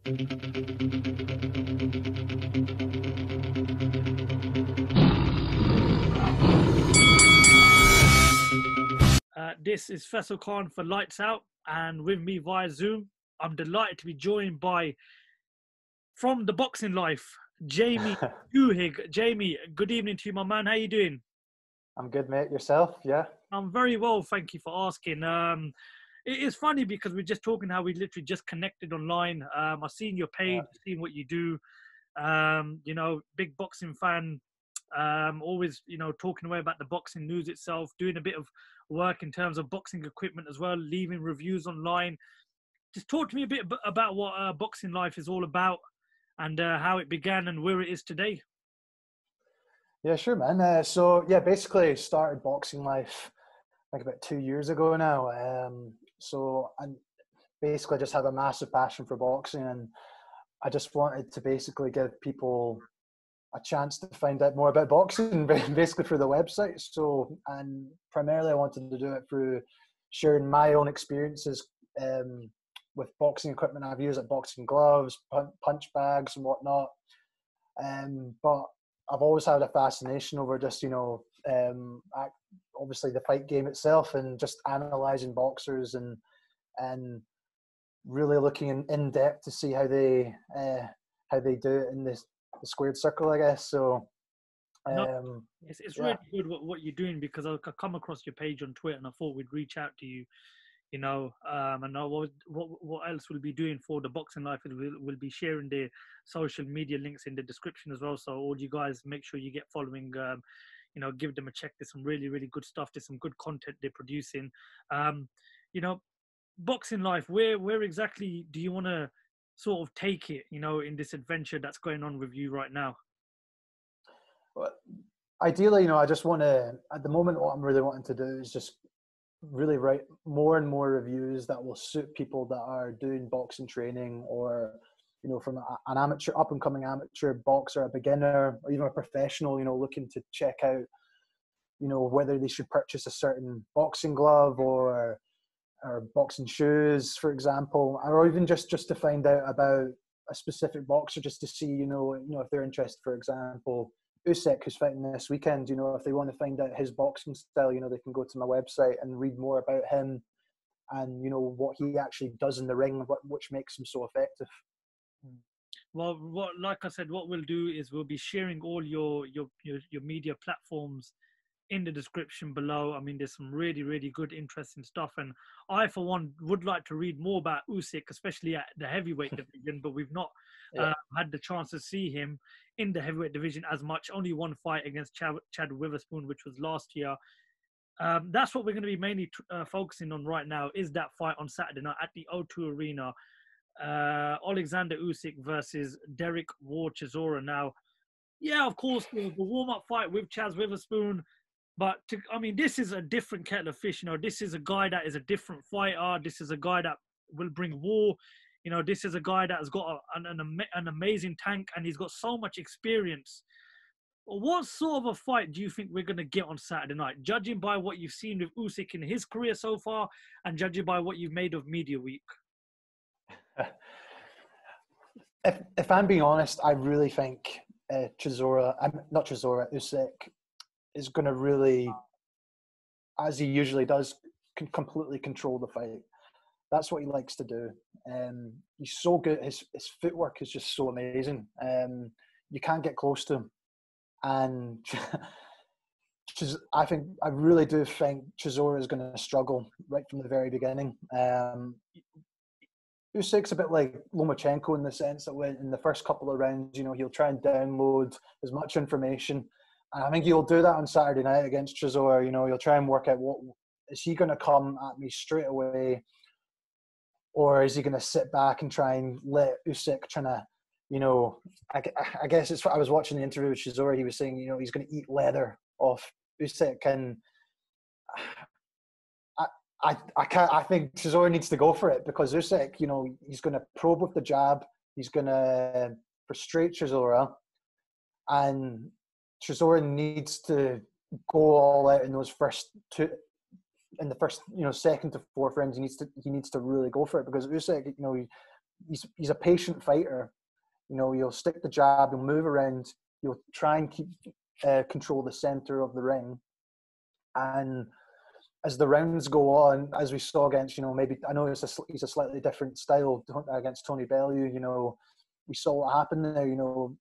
This is Faisal Khan for Lights Out, and with me via Zoom, I'm delighted to be joined by, from the boxing life, Jamie Usyk. Jamie, good evening to you, my man. How you doing? I'm good, mate. Yourself? Yeah. I'm very well, thank you for asking. It is funny because we're just talking how we literally just connected online. I've seen your page, seen what you do. Big boxing fan. Always, talking away about the boxing news itself, doing a bit of work in terms of boxing equipment as well, leaving reviews online. Just talk to me a bit about what boxing life is all about and how it began and where it is today. Yeah, sure, man. Basically started boxing life like about 2 years ago now. I basically just have a massive passion for boxing, and I just wanted to basically give people a chance to find out more about boxing, basically through the website. So, and primarily I wanted to do it through sharing my own experiences with boxing equipment I've used, like boxing gloves, punch bags and whatnot. But I've always had a fascination over just, obviously the fight game itself, and just analysing boxers and really looking in depth to see how they do it in the squared circle, I guess. So it's really good what you're doing, because I come across your page on Twitter and I thought we'd reach out to you, and know what else we'll be doing for the boxing life. We'll be sharing the social media links in the description as well. So all you guys, make sure you get following. Give them a check. There's some really, really good stuff. There's some good content they're producing. Boxing life. Where exactly do you want to sort of take it? In this adventure that's going on with you right now. Well, ideally, I just want to. At the moment, what I'm really wanting to do is just really write more and more reviews that will suit people that are doing boxing training, or from an amateur, up and coming amateur boxer, a beginner, or even a professional, looking to check out whether they should purchase a certain boxing glove or boxing shoes, for example, or even just to find out about a specific boxer, just to see if they're interested. For example, Usyk, who's fighting this weekend, if they want to find out his boxing style, they can go to my website and read more about him and, what he actually does in the ring, which makes him so effective. Well, like I said, what we'll do is we'll be sharing all your media platforms in the description below. I mean, there's some really, really good, interesting stuff. And I, for one, would like to read more about Usyk, especially at the heavyweight division, but we've not had the chance to see him in the heavyweight division as much. Only one fight against Chad Witherspoon, which was last year. That's what we're going to be mainly focusing on right now, is that fight on Saturday night at the O2 Arena. Alexander Usyk versus Derek Ward Chisora. Now, of course, the warm-up fight with Chaz Witherspoon, but this is a different kettle of fish. This is a guy that is a different fighter. This is a guy that will bring war. This is a guy that has got an amazing tank, and he's got so much experience. What sort of a fight do you think we're going to get on Saturday night, judging by what you've seen with Usyk in his career so far, and judging by what you've made of Media Week? If I'm being honest, I really think Usyk is going to really, as he usually does, completely control the fight. That's what he likes to do. He's so good. His footwork is just so amazing. You can't get close to him. And I really do think Chisora is going to struggle right from the very beginning. Usyk's a bit like Lomachenko in the sense that when in the first couple of rounds, he'll try and download as much information. And I think he'll do that on Saturday night against Chisora. He'll try and work out, what is he going to come at me straight away, or is he going to sit back and try and let Usyk I guess I was watching the interview with Chisora. He was saying, he's going to eat leather off Usyk, and I think Chisora needs to go for it, because Usyk, he's going to probe with the jab. He's going to frustrate Chisora, and Chisora needs to go all out in those first two. In the first, second to fourth rounds, he needs to really go for it, because Usyk, he's a patient fighter. You know, you'll stick the jab, you'll move around, you'll try and keep control the center of the ring, and as the rounds go on, as we saw against, you know, maybe I know he's a slightly different style against Tony Bellew. You know, we saw what happened there. You know,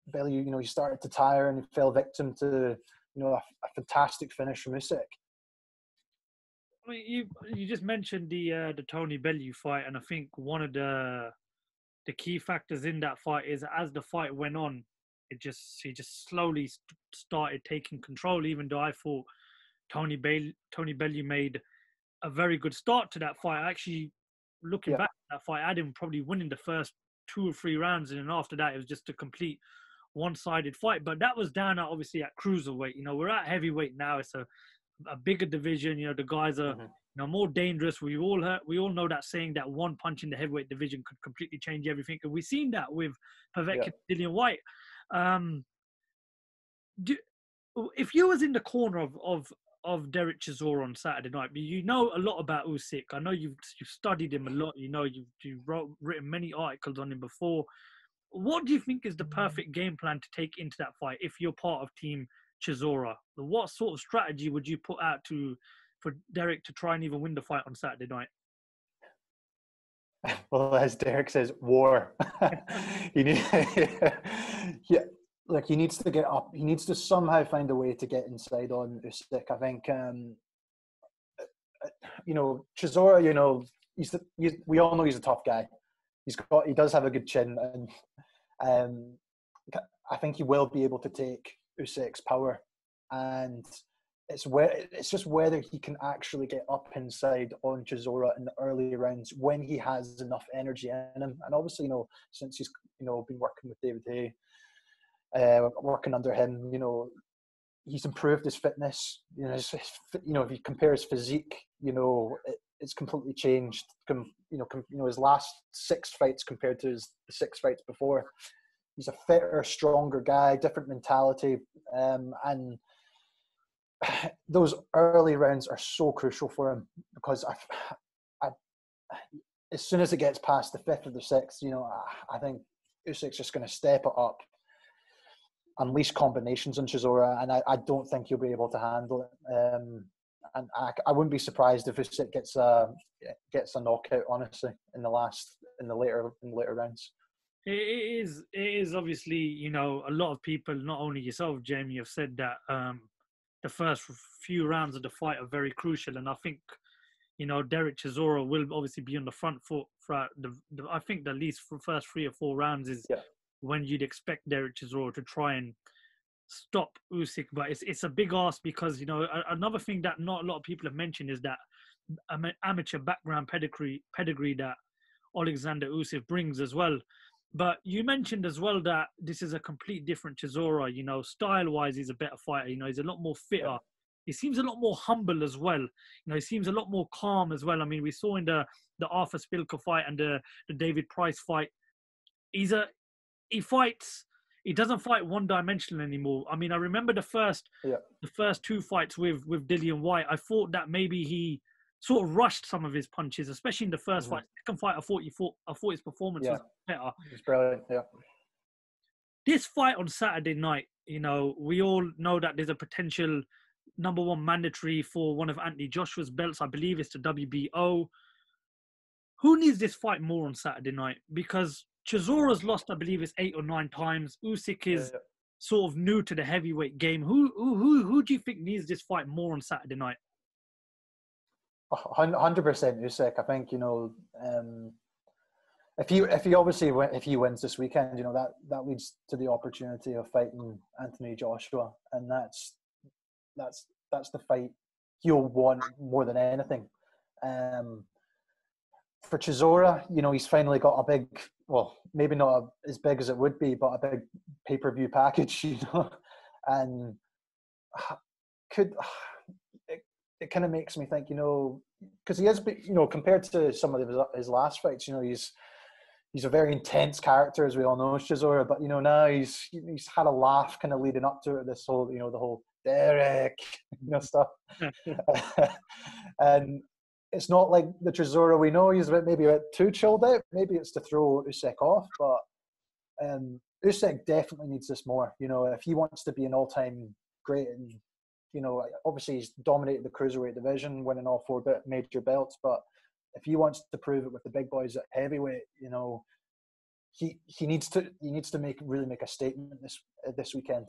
Bellew, you know, he started to tire and he fell victim to, you know, a fantastic finish from Usyk. I mean, you just mentioned the Tony Bellew fight, and I think one of the key factors in that fight is as the fight went on, he just slowly started taking control. Even though I thought Tony Bellew made a very good start to that fight. Actually, looking back at that fight, I had him probably winning the first 2 or 3 rounds, and then after that, it was just a complete one-sided fight. But that was down at obviously at cruiserweight. You know, we're at heavyweight now. It's a bigger division. You know, the guys are you know, more dangerous. We all know that saying that one punch in the heavyweight division could completely change everything, and we've seen that with Povetkin and Dillian White. If you was in the corner of Derek Chisora on Saturday night, but you know a lot about Usyk. I know you've studied him a lot. You know you've written many articles on him before. What do you think is the perfect game plan to take into that fight if you're part of Team Chisora? What sort of strategy would you put out for Derek to try and even win the fight on Saturday night? Well, as Derek says, war. Like he needs to get up. He needs to somehow find a way to get inside on Usyk. I think, you know, Chisora. You know, we all know he's a tough guy. He does have a good chin, and I think he will be able to take Usyk's power. And it's just whether he can actually get up inside on Chisora in the early rounds when he has enough energy in him. And obviously, you know, since he's, you know, been working with David Hay, working under him, you know, he's improved his fitness. You know, if you compare his physique, you know, it's completely changed. You know, his last 6 fights compared to his 6 fights before. He's a fitter, stronger guy, different mentality, and those early rounds are so crucial for him because as soon as it gets past the 5th or the 6th, you know, I think Usyk's just going to step it up, unleash combinations on Chisora, and I don't think he'll be able to handle it. And I wouldn't be surprised if Usyk gets a knockout, honestly, in the later rounds. It is obviously, you know, a lot of people, not only yourself, Jamie, have said that the first few rounds of the fight are very crucial, and I think, you know, Derek Chisora will obviously be on the front foot for I think at least for the first 3 or 4 rounds is when you'd expect Derek Chisora to try and stop Usyk. But it's a big ask because, you know, another thing that not a lot of people have mentioned is that amateur background pedigree that Alexander Usyk brings as well. But you mentioned as well that this is a complete different Chisora. You know, style-wise, he's a better fighter. You know, he's a lot more fitter. Yeah. He seems a lot more humble as well. You know, he seems a lot more calm as well. I mean, we saw in the Arthur Spilker fight and the David Price fight, he doesn't fight one-dimensional anymore. I mean, I remember the first 2 fights with Dillian White. I thought that maybe he sort of rushed some of his punches, especially in the first fight. Second fight, I thought his performance was better. It's brilliant, yeah. This fight on Saturday night, you know, we all know that there's a potential number 1 mandatory for one of Anthony Joshua's belts. I believe it's the WBO. Who needs this fight more on Saturday night? Because Chisora's lost, I believe, it's 8 or 9 times. Usyk is sort of new to the heavyweight game. Who do you think needs this fight more on Saturday night? 100% Usyk. I think, you know, if he wins this weekend, you know, that leads to the opportunity of fighting Anthony Joshua, and that's the fight he'll want more than anything. For Chisora, you know, he's finally got a big, well, maybe not as big as it would be, but a big pay-per-view package, you know, and it kind of makes me think, you know, because he has, you know, compared to some of his last fights, you know, he's a very intense character, as we all know, Chisora, but, you know, now he's had a laugh kind of leading up to it, this whole, you know, the whole Derek, you know, stuff. And it's not like the Chisora we know. He's maybe a bit too chilled out. Maybe it's to throw Usyk off, but Usyk definitely needs this more. You know, if he wants to be an all-time great, and you know, obviously he's dominated the cruiserweight division, winning all 4 major belts. But if he wants to prove it with the big boys at heavyweight, you know, he needs to really make a statement this weekend.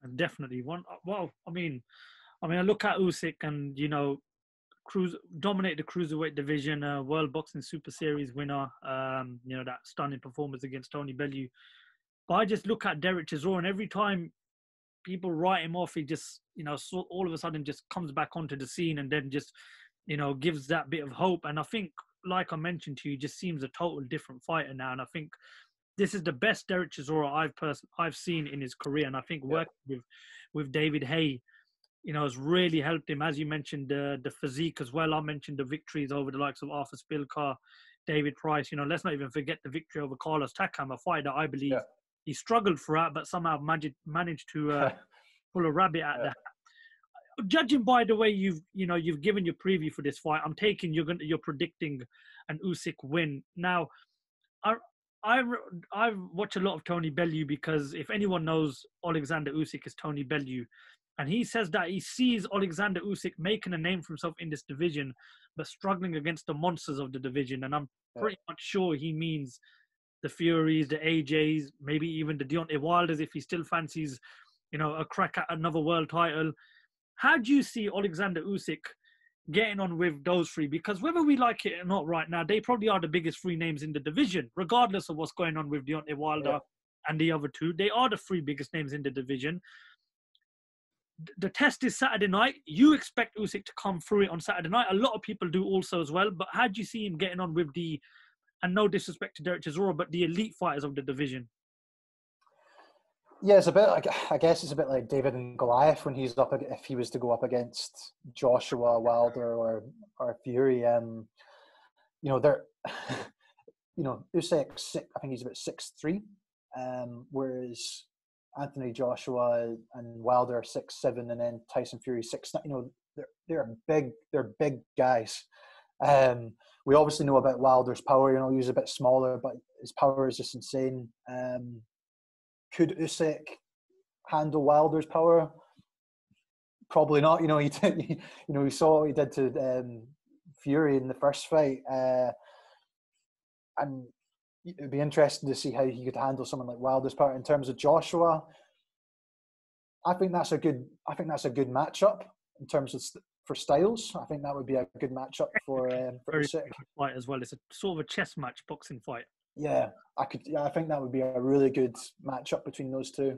And definitely one. Well, I mean, I look at Usyk, and you know, dominate the cruiserweight division, World Boxing Super Series winner. You know, that stunning performance against Tony Bellew. But I just look at Derek Chisora, and every time people write him off, he just, you know, so all of a sudden just comes back onto the scene, and then just, you know, gives that bit of hope. And I think, like I mentioned to you, just seems a total different fighter now. And I think this is the best Derek Chisora I've seen in his career. And I think working with David Haye, you know, has really helped him. As you mentioned, the physique as well. I mentioned the victories over the likes of Arthur Spilka, David Price. You know, let's not even forget the victory over Carlos Takam, a fight that I believe he struggled throughout, but somehow managed to pull a rabbit out of the hat. Judging by the way you've given your preview for this fight, I'm taking you're predicting an Usyk win. Now, I watch a lot of Tony Bellew, because if anyone knows Alexander Usyk is Tony Bellew, and he says that he sees Alexander Usyk making a name for himself in this division, but struggling against the monsters of the division. And I'm pretty much sure he means the Furies, the AJs, maybe even the Deontay Wilders, if he still fancies, you know, a crack at another world title. How do you see Alexander Usyk getting on with those 3? Because whether we like it or not right now, they probably are the biggest 3 names in the division, regardless of what's going on with Deontay Wilder and the other 2. They are the 3 biggest names in the division. The test is Saturday night. You expect Usyk to come through it on Saturday night. A lot of people do also as well. But how do you see him getting on with the, and no disrespect to Derek Chisora, but the elite fighters of the division? Yeah, it's a bit like, I guess it's a bit like David and Goliath when he's up, if he was to go up against Joshua, Wilder, or Fury. You know, they're, you know, Usyk, I think he's about 6'3", whereas Anthony Joshua and Wilder are 6'7", and then Tyson Fury 6'9". You know, they're big guys. We obviously know about Wilder's power. You know, he's a bit smaller, but his power is just insane. Could Usyk handle Wilder's power? Probably not. You know, he saw what he did to Fury in the first fight, and it'd be interesting to see how he could handle someone like Wilder's power. In terms of Joshua, I think that's a good matchup in terms of for styles. I think that would be a good matchup for Usyk. Fight as well. It's a sort of a chess match, boxing fight. Yeah, I think that would be a really good matchup between those 2.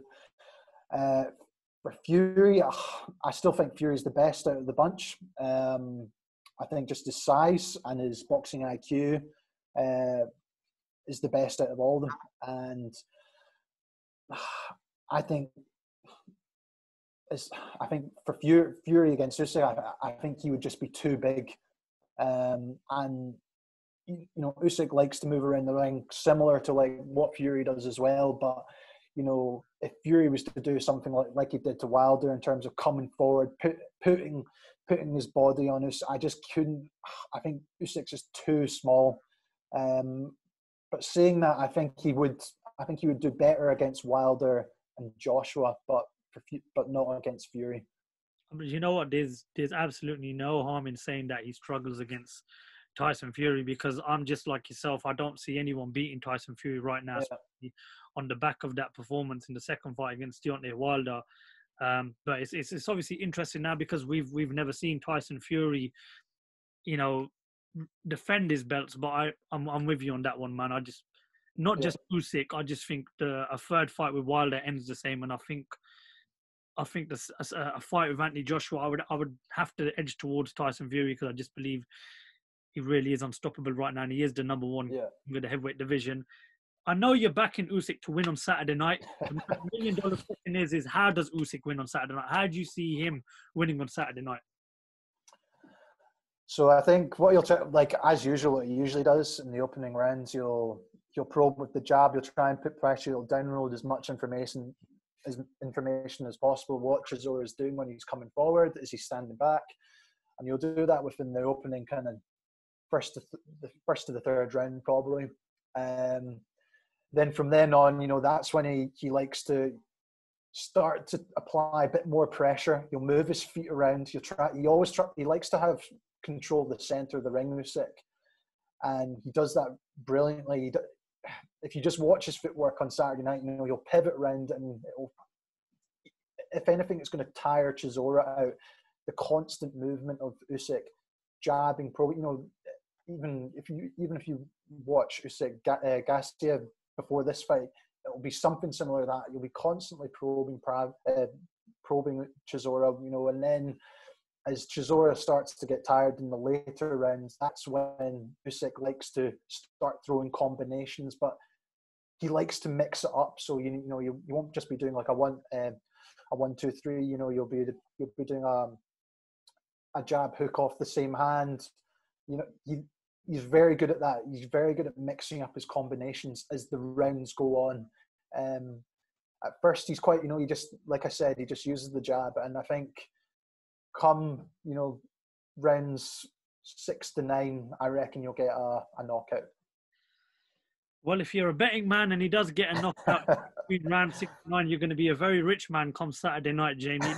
For Fury, I still think Fury's the best out of the bunch. I think just his size and his boxing IQ is the best out of all of them. And I think for Fury against Usyk, I think he would just be too big. And you know, Usyk likes to move around the ring, similar to like what Fury does as well. But you know, if Fury was to do something like he did to Wilder in terms of coming forward, putting his body on us, I just couldn't. I think Usyk's just too small. But saying that, I think he would do better against Wilder and Joshua, but not against Fury. You know what? There's absolutely no harm in saying that he struggles against Tyson Fury, because I'm just like yourself. I don't see anyone beating Tyson Fury right now, on the back of that performance in the second fight against Deontay Wilder. But it's obviously interesting now, because we've never seen Tyson Fury, you know, defend his belts. But I'm with you on that one, man. Just Usyk. I just think a third fight with Wilder ends the same, and I think a fight with Anthony Joshua, I would have to edge towards Tyson Fury, because I just believe he really is unstoppable right now, and he is the number 1 with the heavyweight division. I know you're backing Usyk to win on Saturday night. The $1 million question is how does Usyk win on Saturday night? How do you see him winning on Saturday night? So I think what you'll try, like as usual, what he usually does in the opening rounds, you'll probe with the jab. You'll try and put pressure. You'll download as much information as possible. What Chisora is doing when he's coming forward, is he standing back? and you'll do that within the opening kind of the first to the third round probably. Then from then on, you know, that's when he likes to start to apply a bit more pressure. He'll move his feet around. He likes to have control of the center of the ring, Usyk, and he does that brilliantly. If you just watch his footwork on Saturday night, you know, he'll pivot around, and if anything, it's going to tire Chisora out. The constant movement of Usyk, jabbing, probably, you know, even if you watch Usyk Garcia before this fight, it will be something similar to that. You'll be constantly probing Chisora, you know, and then as Chisora starts to get tired in the later rounds, that's when Usyk likes to start throwing combinations, but he likes to mix it up. So you know you won't just be doing like a 1-2-3. You know, you'll be doing a jab hook off the same hand. You know, he's very good at that. He's very good at mixing up his combinations as the rounds go on. At first, he's quite, you know, he just, like I said, he just uses the jab, and I think come, you know, rounds 6 to 9, I reckon you'll get a knockout. Well, if you're a betting man and he does get a knockout between round 6 to 9, you're going to be a very rich man come Saturday night, Jamie.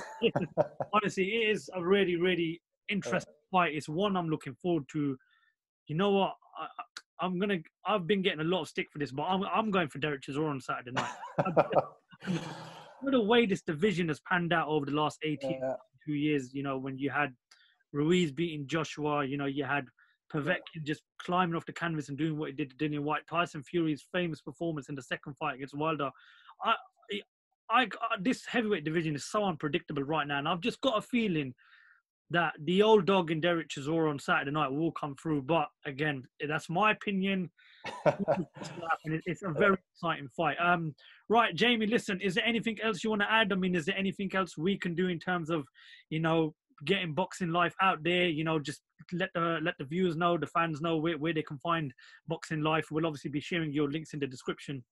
Honestly, it is a really, really interesting fight. It's one I'm looking forward to. You know what? I've been getting a lot of stick for this, but I'm going for Derek Chisora on Saturday night. The way this division has panned out over the last 2 years, you know, when you had Ruiz beating Joshua, you know, you had Povetkin just climbing off the canvas and doing what he did to Dillian White, Tyson Fury's famous performance in the second fight against Wilder. This heavyweight division is so unpredictable right now, and I've just got a feeling that the old dog in Derek Chisora on Saturday night will come through. But again, that's my opinion. It's a very exciting fight. Right, Jamie, listen, is there anything else you want to add? I mean, is there anything else we can do in terms of, you know, getting Boxing Life out there? You know, just let the viewers know, the fans know where they can find Boxing Life. We'll obviously be sharing your links in the description.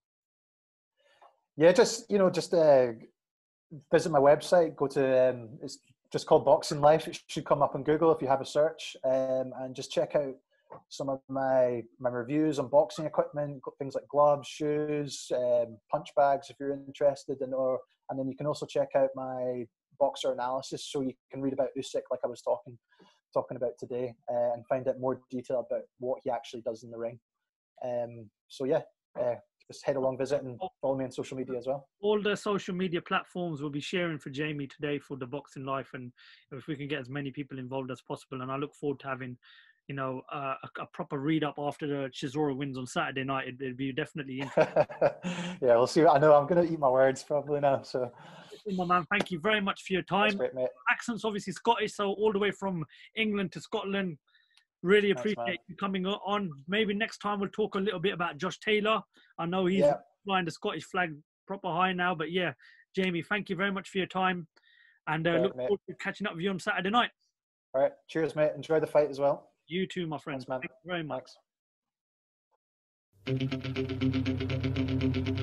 Yeah, just visit my website. Go to it's just called Boxing Life. It should come up on Google if you have a search, and just check out some of my reviews on boxing equipment, things like gloves, shoes, punch bags if you're interested, and then you can also check out my boxer analysis, so you can read about Usyk like I was talking about today, and find out more detail about what he actually does in the ring. So yeah, just head along, visit, and follow me on social media as well. All the social media platforms will be sharing for Jamie today for the Boxing Life, and if we can get as many people involved as possible. And I look forward to having, you know, a proper read up after the Chisora wins on Saturday night. It'd be definitely interesting. Yeah, we'll see. I know I'm going to eat my words probably now. So, my man, thank you very much for your time. That's great, mate. Accent's obviously Scottish, so all the way from England to Scotland. Really appreciate you coming on. Maybe next time we'll talk a little bit about Josh Taylor. I know he's flying the Scottish flag proper high now, but yeah, Jamie, thank you very much for your time, and look forward to catching up with you on Saturday night. All right, cheers, mate. Enjoy the fight as well. You too, my friend. Thanks, man. Thank you very much. Thanks.